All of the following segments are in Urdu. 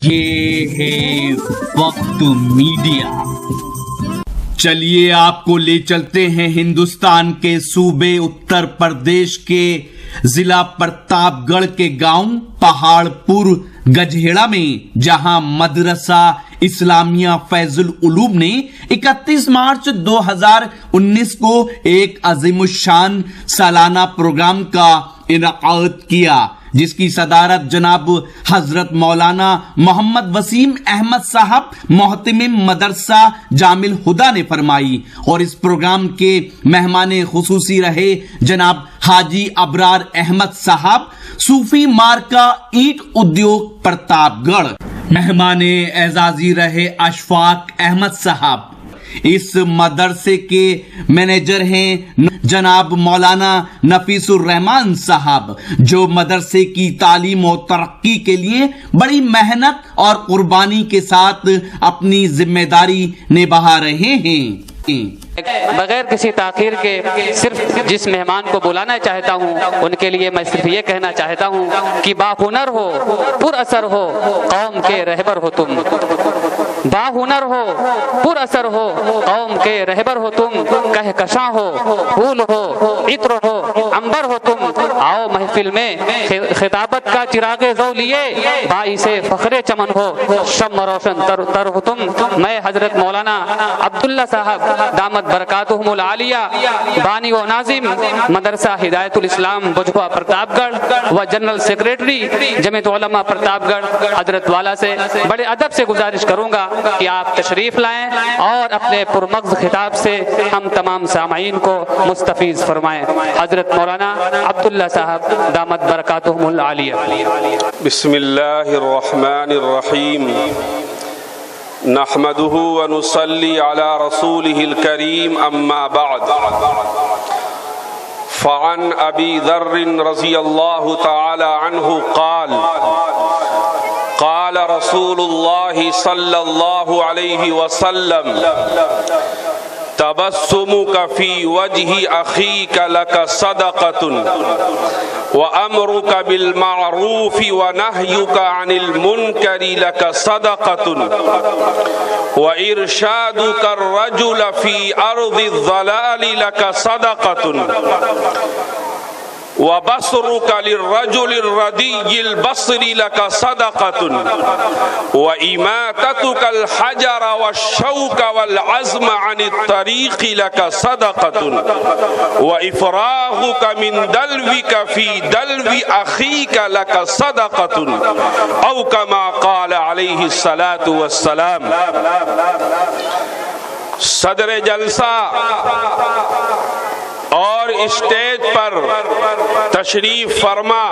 یہ ہے وقت میڈیا۔ چلیے آپ کو لے چلتے ہیں ہندوستان کے صوبے اتر پردیش کے ضلع پرتاپ گڑھ کے گاؤں پہاڑ پور گجھیڑا میں، جہاں مدرسہ اسلامیہ فیض العلوم نے 31 مارچ 2019 کو ایک عظیم الشان سالانہ پروگرام کا انعقاد کیا، جس کی صدارت جناب حضرت مولانا محمد وسیم احمد صاحب محتمم مدرسہ جامع الہدیٰ نے فرمائی، اور اس پروگرام کے مہمان خصوصی رہے جناب حاجی ابرار احمد صاحب، صوفی مارکا اینٹ ادیوگ پرتاپ گڑھ۔ مہمان اعزازی رہے اشفاق احمد صاحب۔ اس مدرسے کے مینیجر ہیں جناب مولانا نفیس الرحمان صاحب، جو مدرسے کی تعلیم و ترقی کے لیے بڑی محنت اور قربانی کے ساتھ اپنی ذمہ داری نبھا رہے ہیں۔ بغیر کسی تاخیر کے صرف جس مہمان کو بلانا چاہتا ہوں ان کے لیے میں صرف یہ کہنا چاہتا ہوں کہ باہنر ہو، پر اثر ہو، قوم کے رہبر ہو تم۔ باہنر ہو، پر اثر ہو، قوم کے رہبر ہو تم۔ کہکشاں ہو، پھول ہو، عطر ہو، عنبر ہو تم۔ آؤ محفل میں خطابت کا چراغ ضو لیے، باعث فخر چمن ہو، شمع روشن تر ہو تم۔ میں حضرت مولانا عبداللہ صاحب دامت برکاتہم العالیہ، بانی و ناظم مدرسہ ہدایت الاسلام بجھوا پرتاپ گڑھ و جنرل سیکریٹری جمعیت علماء پرتاپ گڑھ حضرت والا سے بڑے ادب سے گزارش کروں گا کہ آپ تشریف لائیں اور اپنے پرمغز خطاب سے ہم تمام سامعین کو مستفیض فرمائیں۔ حضرت مولانا عبداللہ صاحب دامت برکاتہم العالیہ۔ بسم اللہ الرحمن الرحیم، نحمده ونصلي على رسوله الكريم، اما بعد، فعن ابي ذر رضي الله تعالى عنه قال قال رسول الله صلى الله عليه وسلم: تبسمك في وجه أخيك لك صدقة، وأمرك بالمعروف ونهيك عن المنكر لك صدقة، وإرشادك الرجل في أرض الضلال لك صدقة، وبصرك للرجل الردي البصر لك صدقة، وإماتتك الحجر والشوك والعزم عن الطريق لك صدقة، وإفراغك من دلوك في دلو أخيك لك صدقة، أو كما قال عليه الصلاة والسلام۔ صدر جلسہ اور اسٹیج پر تشریف فرما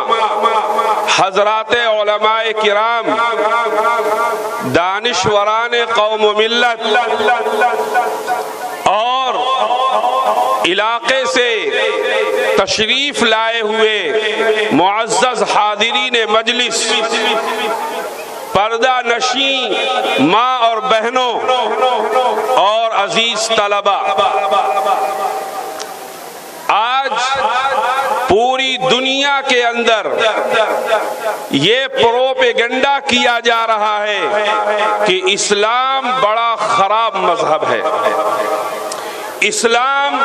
حضرات علماء کرام، دانشوران قوم و ملت اور علاقے سے تشریف لائے ہوئے معزز حاضرین مجلس، پردہ نشین ماں اور بہنوں اور عزیز طلبہ، آج پوری دنیا کے اندر یہ پروپیگنڈا کیا جا رہا ہے کہ اسلام بڑا خراب مذہب ہے، اسلام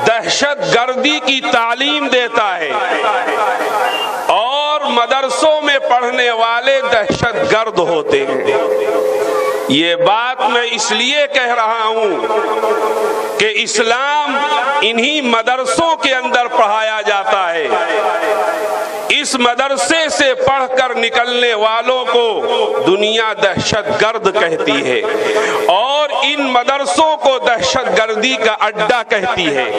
دہشت گردی کی تعلیم دیتا ہے، اور مدرسوں میں پڑھنے والے دہشت گرد ہوتے ہیں۔ یہ بات میں اس لیے کہہ رہا ہوں کہ اسلام انہی مدرسوں کے اندر پڑھایا جاتا ہے۔ اس مدرسے سے پڑھ کر نکلنے والوں کو دنیا دہشت گرد کہتی ہے، اور ان مدرسوں کو دہشت گردی کا اڈا کہتی ہے۔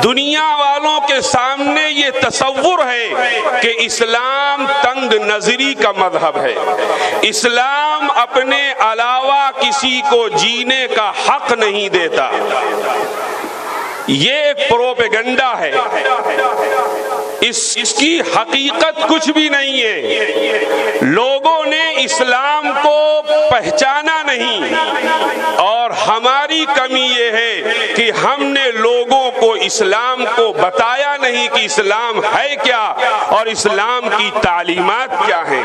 دنیا والوں کے سامنے یہ تصور ہے کہ اسلام تنگ نظری کا مذہب ہے، اسلام اپنے علاوہ کسی کو جینے کا حق نہیں دیتا۔ یہ ایک پروپیگنڈا ہے، اس کی حقیقت کچھ بھی نہیں ہے۔ لوگوں نے اسلام کو پہچانا نہیں، اور ہماری کمی یہ ہے کہ ہم نے لوگوں کو اسلام کو بتایا نہیں کہ اسلام ہے کیا اور اسلام کی تعلیمات کیا ہیں۔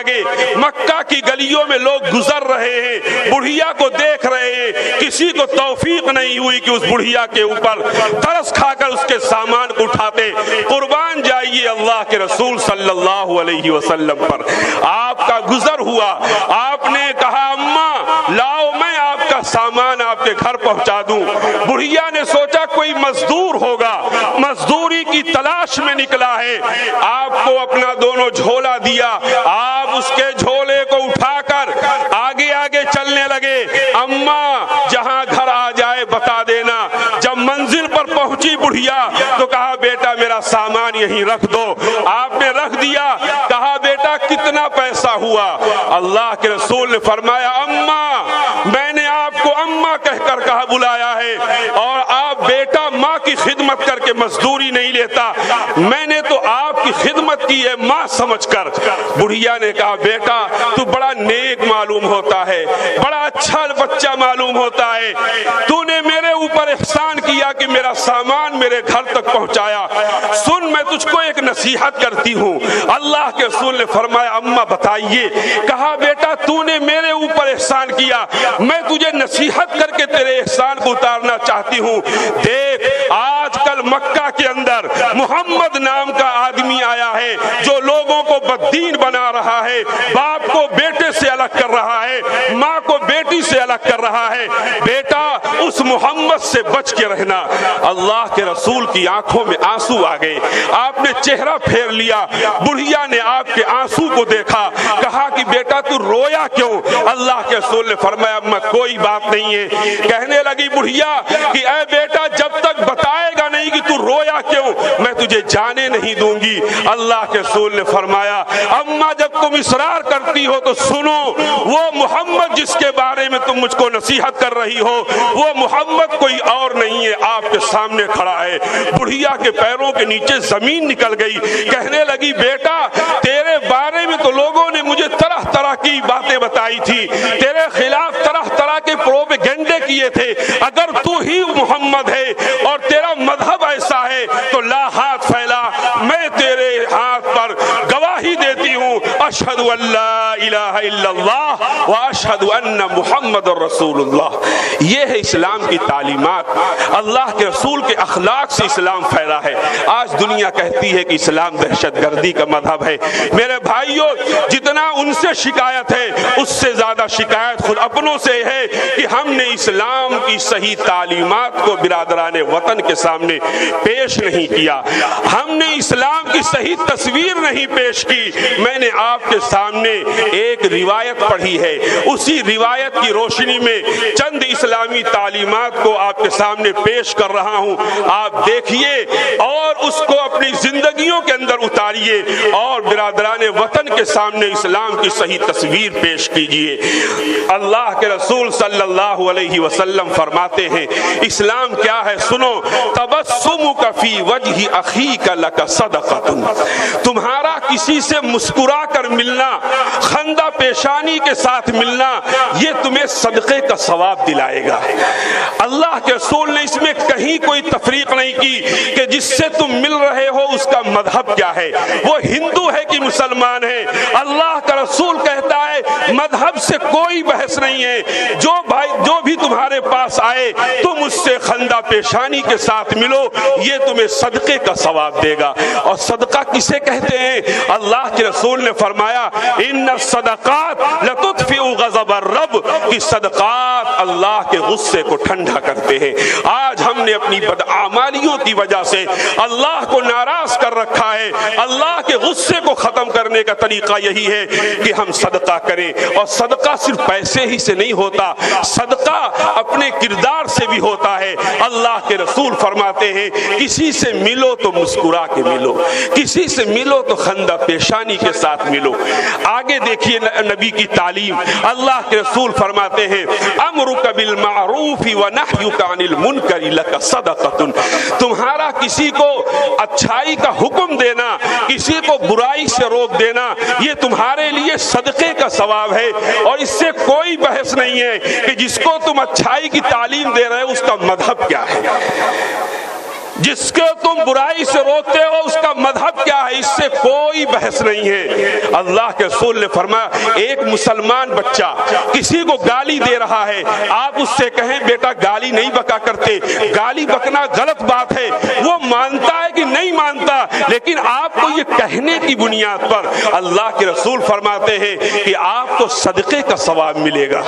آگے مکہ کی گلیوں میں لوگ گزر رہے ہیں، بڑھیا کو دیکھ رہے ہیں، کسی کو توفیق نہیں ہوئی کہ اس بڑھیا کے اوپر ترس کھا کر اس کے سامان کو اٹھاتے۔ قربان جائیے اللہ کے رسول صلی اللہ علیہ وسلم پر، آپ کا گزر ہوا، آپ نے کہا اماں لاؤ میں آپ کا سامان آپ کے گھر پہنچا دوں۔ بڑھیا نے سوچا کوئی مزدور ہوگا، مزدوری کی تلاش میں نکلا ہے، آپ کو اپنا دونوں جھولا دیا، آپ اس کے جھولے کو اٹھا کر آگے آگے چلنے لگے۔ اماں جہاں گھر آ جائے بتا دینا۔ جب منزل پر پہنچی بڑھیا تو کہا بیٹا میرا سامان یہیں رکھ دو۔ آپ نے رکھ دیا، کہا بیٹا کتنا پیسہ ہوا؟ اللہ کے رسول نے فرمایا اماں میں نے آپ کو اماں کہہ کر کہا بلایا ہے، اور آپ بیٹا ماں کی خدمت کر کے مزدوری نہیں لیتا، میں نے تو آپ کی خدمت کی ہے ماں سمجھ کر۔ بڑھیا نے کہا بیٹا تو بڑا نیک معلوم ہوتا ہے، بڑا اچھا بچہ معلوم ہوتا ہے، تو نے میرے اوپر احسان کیا کہ میرا سامان میرے گھر تک پہنچایا۔ سن میں تجھ کو ایک نصیحت کرتی ہوں۔ اللہ کے رسول نے فرمایا اماں بتائیے۔ کہا بیٹا تو نے میرے اوپر احسان کیا، میں تجھے نصیحت کر کے تیرے احسان کو اتارنا چاہتی ہوں۔ دیکھ آج کل مکہ کے اندر محمد نام کا آدمی آیا ہے جو لوگوں کو بددین بنا رہا ہے، باپ کو بیٹے سے الگ کر رہا ہے، ماں کو بیٹی سے الگ کر رہا ہے۔ بیٹا اس محمد سے بچ کے رہنا۔ اللہ کے رسول کی آنکھوں میں آنسو آ گئے، آپ نے چہرہ پھیر لیا۔ بڑھیا نے آپ کے آنسو کو دیکھا، کہا کہ بیٹا تو رویا کیوں؟ اللہ کے رسول نے فرمایا اماں کوئی بات نہیں ہے۔ کہنے لگی بڑھیا کہ اے بیٹا جب تک بتائے گا نہیں کہ تو رویا کیوں میں تجھے جانے نہیں دوں گی۔ اللہ کے رسول نے فرمایا اماں جب تم اصرار کرتی ہو تو سنو، وہ محمد جس کے بارے میں تم مجھ کو نصیحت کر رہی ہو وہ محمد کوئی اور نہیں ہے، آپ کے سامنے کھڑا ہے۔ بڑھیا کے پیروں کے نیچے زمین نکل گئی، کہنے لگی بیٹا تیرے بارے میں تو لوگوں نے مجھے طرح طرح کی باتیں بتائی تھی، تیرے خلاف طرح طرح کے پروپیگنڈے کیے تھے، اگر تو ہی محمد ہے اور تیرا مذہب ایسا ہے تو لا ہاتھ پھیلا، میں تیرے ہاتھ پر گواہی دیتی ہوں اشہد ان لا الہ الا اللہ واشہد ان محمد رسول اللہ۔ یہ ہے اسلام کی تعلیمات، اللہ کے رسول کے اخلاق سے اسلام پھیلا ہے۔ آج دنیا کہتی ہے کہ اسلام دہشت گردی کا مذہب ہے۔ میرے بھائیوں جتنا ان سے شکایت ہے اس سے زیادہ شکایت خود اپنوں سے ہے کہ ہم نے اسلام کی صحیح تعلیمات کو برادران وطن کے سامنے پیش نہیں کیا، ہم نے اسلام کی صحیح تصویر نہیں پیش کی۔ میں نے آپ کے سامنے ایک روایت پڑھی ہے، اسی روایت کی روشنی میں چند اسلامی تعلیمات کو آپ کے سامنے پیش کر رہا ہوں، آپ دیکھیے اور اس کو اپنی زندگیوں کے اندر اتاریے اور برادران وطن کے سامنے اسلام کی صحیح تصویر پیش کیجیے۔ اللہ کے رسول صلی اللہ علیہ وسلم فرماتے ہیں اسلام کیا ہے سنو، تبسمک فی وجہ اخیک لک صدقۃ، تمہارا کسی سے مسکرا کر ملنا، خندہ پیشانی کے ساتھ ملنا، یہ تمہیں صدقے کا ثواب دلائے گا۔ اللہ کے رسول نے اس میں کہیں کوئی تفریق نہیں کی کہ جس سے تم مل رہے ہو اس کا مذہب کیا ہے، وہ ہندو ہے کہ مسلمان ہے۔ اللہ کا رسول کہتا ہے مذہب سے کوئی بحث نہیں ہے، جو بھی تمہارے پاس آئے تم اس سے خندہ پیشانی کے ساتھ ملو، یہ تمہیں صدقے کا ثواب دے گا۔ اور صدقہ کسے کہتے ہیں؟ اللہ کے رسول نے فرمایا ان الصدقات لتطفئ غضب الرب، کہ صدقات اللہ کے غصے کو ٹھنڈا کرتے ہیں۔ آج ہم نے اپنی بدعمالیوں کی وجہ سے اللہ کو ناراض کر رکھا ہے۔ اللہ کے غصے کو ختم کرنے کا طریقہ یہی ہے کہ ہم صدقہ کریں، اور صدقہ صرف پیسے ہی سے نہیں ہوتا، صدقہ اپنے کردار سے بھی ہوتا ہے۔ اللہ کے رسول فرماتے ہیں کسی سے ملو تو مسکرا کے ملو، کسی سے ملو تو خندہ پیشانی کے ساتھ ملو۔ آگے دیکھیے نبی کی تعلیم، اللہ کے رسول فرماتے ہیں امرک بالمعروف ونہیک عن المنکر لک صدقۃ، تمہارا کسی کو اچھائی کا حکم دینا، کسی کو برائی سے روک دینا، یہ تمہارے لیے صدقے کا ثواب ہے۔ اور اس سے کوئی بحث نہیں ہے کہ جس کو تم اچھائی کی تعلیم دے رہے ہو اس کا مذہب کیا ہے۔ جس کے تم برائی سے روکتے ہو اس کا مذہب کیا ہے، اس سے کوئی بحث نہیں ہے۔ اللہ کے رسول نے فرمایا ایک مسلمان بچہ کسی کو گالی دے رہا ہے، آپ اس سے کہیں بیٹا گالی نہیں بکا کرتے، گالی بکنا غلط بات ہے، وہ مانتا ہے کہ نہیں مانتا، لیکن آپ کو یہ کہنے کی بنیاد پر اللہ کے رسول فرماتے ہیں کہ آپ کو صدقے کا ثواب ملے گا۔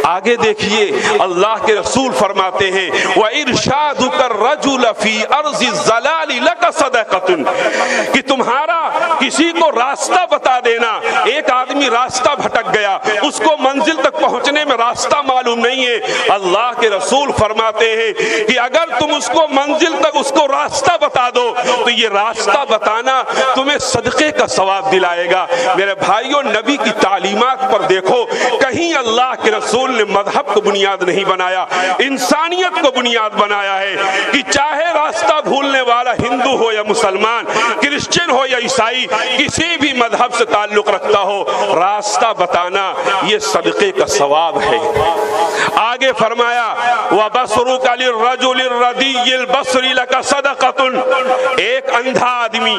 آگے دیکھیے اللہ کے رسول فرماتے ہیں وَإِرْشَادُكَ الرَّجُلَ فِي أَرْضِ الضَّلَالِ لَكَ صَدَقَةٌ، کہ تمہارا کسی کو راستہ بتا دینا، ایک آدمی راستہ بھٹک گیا، اس کو منزل تک پہنچنے میں راستہ معلوم نہیں ہے، اللہ کے رسول فرماتے ہیں کہ اگر تم اس کو منزل تک اس کو راستہ بتا دو تو یہ راستہ بتانا تمہیں صدقے کا ثواب دلائے گا۔ میرے بھائیوں، نبی کی تعلیمات پر دیکھو، کہیں اللہ کے رسول نے مذہب کو بنیاد نہیں بنایا، انسانیت کو بنیاد بنایا ہے کہ چاہے راستہ بھولنے والا ہندو ہو یا مسلمان، کرسچن ہو یا عیسائی، کسی بھی مذہب سے تعلق رکھتا ہو، راستہ بتانا یہ صدقے کا ثواب ہے۔ آگے فرمایا وَبَصْرُكَ لِلرَّجُلِ الرَّدِيِّ الْبَصْرِ لَكَ صَدَقَةٌ، ایک اندھا آدمی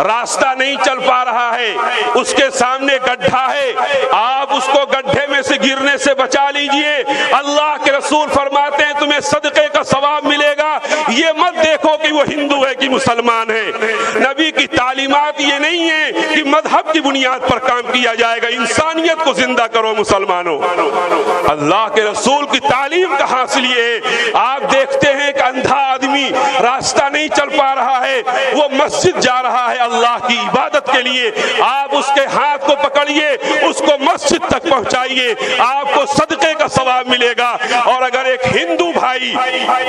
راستہ نہیں چل پا رہا ہے، اس کے سامنے گڈھا ہے، آپ اس کو گڈھے میں سے گرنے سے بچا لیجئے، اللہ کے رسول فرماتے ہیں تمہیں صدقے کا ثواب ملے گا۔ یہ مت دیکھو کہ وہ ہندو ہے کہ مسلمان ہے، نبی کی تعلیمات یہ نہیں ہے کہ مذہب کی بنیاد پر کام کیا جائے گا، انسانیت کو زندہ کرو مسلمانوں۔ اللہ کے رسول کی تعلیم کا حاصل یہ ہے، آپ دیکھتے ہیں کہ اندھا آدمی راستہ نہیں چل پا رہا ہے، وہ مسجد جا رہا ہے اللہ کی عبادت کے لیے، آپ اس کے ہاتھ کو پکڑیے، اس کو مسجد تک پہنچائیے، آپ کو صدقے کا ثواب ملے گا۔ اور اگر ایک ہندو بھائی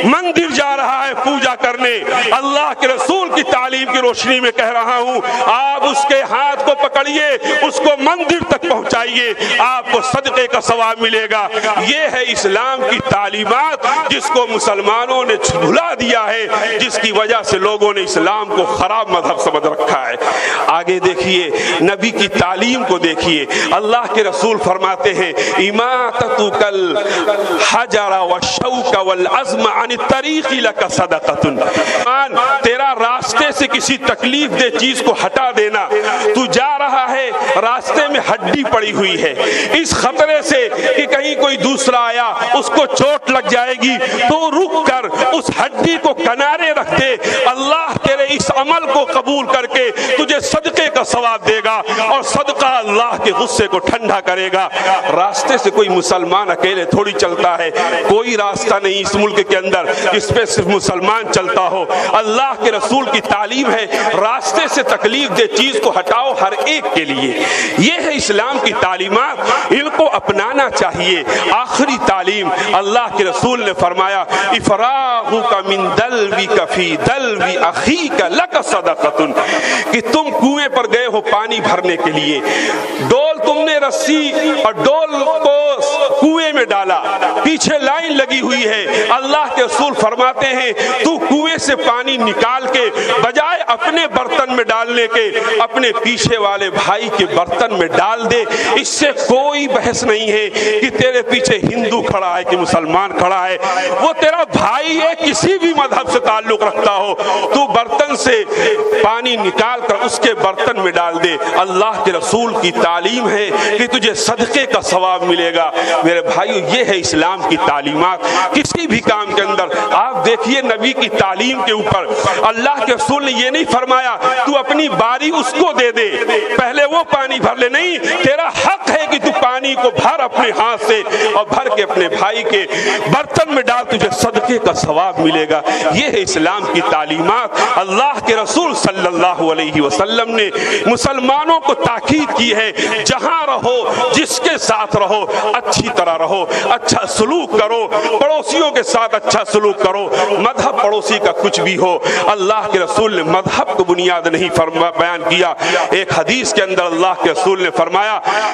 مندر جا رہا ہے پوجا کرنے، اللہ کے رسول کی تعلیم کی روشنی میں کہہ رہا ہوں، آپ اس کے ہاتھ کو پکڑیے، اس کو مندر تک پہنچائیے، آپ کو صدقے کا ثواب ملے گا۔ یہ ہے اسلام کی تعلیمات جس کو مسلمانوں نے بھلا دیا ہے، جس کی وجہ سے لوگوں نے اسلام کو خراب مذہب سمجھ رکھا ہے۔ آگے دیکھیے نبی کی تعلیم کو دیکھیے، اللہ کے رسول فرماتے ہیں اماطتک الحجر والشوک والعزم عن الطریق لک صدقۃ، تیرا راستے سے کسی تکلیف دہ چیز کو ہٹا دینا، تو جا رہا ہے راستے میں ہڈی پڑی ہوئی ہے، اس خطرے سے کہ کہیں کوئی دوسرا آیا اس کو چوٹ لگ جائے گی، تو رک کر اس ہڈی کو کنارے رکھ دے، اللہ تیرے اس عمل کو قبول کر کے تجھے صدقے کا ثواب دے گا، اور صدقہ اللہ کے غصے کو ٹھنڈا کرے گا۔ راستے سے کوئی مسلمان اکیلے تھوڑی چلتا ہے، کوئی راستہ نہیں اس ملک کے اندر جس پہ صرف مسلمان چلتا ہو۔ اللہ کے رسول کی تعلیم ہے راستے سے تکلیف دہ چیز کو ہٹاؤ ہر ایک کے لیے، یہ ہے اسلام کی تعلیمات، ان کو اپنانا چاہیے۔ آخری تعلیم اللہ کے رسول نے فرمایا افراغک من دلوک فی دلو اخیک لک صدقۃ، کہ تم کنویں پر گئے ہو پانی بھرنے کے لیے، ڈول تم نے رسی اور ڈول کو کنویں میں ڈالا، پیچھے لائن لگی ہوئی ہے، اللہ کے رسول فرماتے ہیں تو کنویں سے پانی نکال کے بجائے اپنے برتن میں ڈالنے کے اپنے پیچھے والے بھائی کے برتن میں ڈال دے۔ اس سے کوئی بحث نہیں ہے کہ تیرے پیچھے ہندو کھڑا ہے کہ مسلمان کھڑا ہے، وہ تیرا بھائی ہے، کسی بھی مذہب سے تعلق رکھتا ہو، تو برتن سے پانی نکال کر اس کے برتن میں ڈال دے۔ اللہ کے رسول کی تعلیم ہے کہ تجھے صدقے کا ثواب ملے گا۔ میرے بھائیو، یہ ہے اسلام کی تعلیمات کسی بھی کام کے اندر۔ آپ دیکھیے نبی کی تعلیم کے اوپر اللہ کے رسول نے یہ نہیں فرمایا تو اپنی باری اس کو دے دے، پہلے وہ پانی بھر لے، نہیں، تیرا حق ہے کہ تو پانی کو بھر اپنے ہاتھ سے اور بھر کے اپنے بھائی کے برتن میں ڈال، تجھے صدقے کا ثواب ملے گا۔ یہ ہے اسلام کی تعلیمات۔ اللہ کے رسول صلی اللہ علیہ وسلم نے مسلمانوں کو تاکید کی ہے جہاں رہو، جس کے ساتھ رہو، اچھی طرح رہو، اچھا سلوک کرو، پڑوسیوں کے ساتھ اچھا سلوک کرو، مذہب پڑوسی کا کچھ بھی ہو، اللہ کے رسول نے مذہب کو بنیاد نہیں بیان کیا۔ ایک حدیث کے اندر اللہ کے رسول نے فرمایا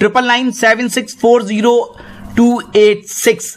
9997640286।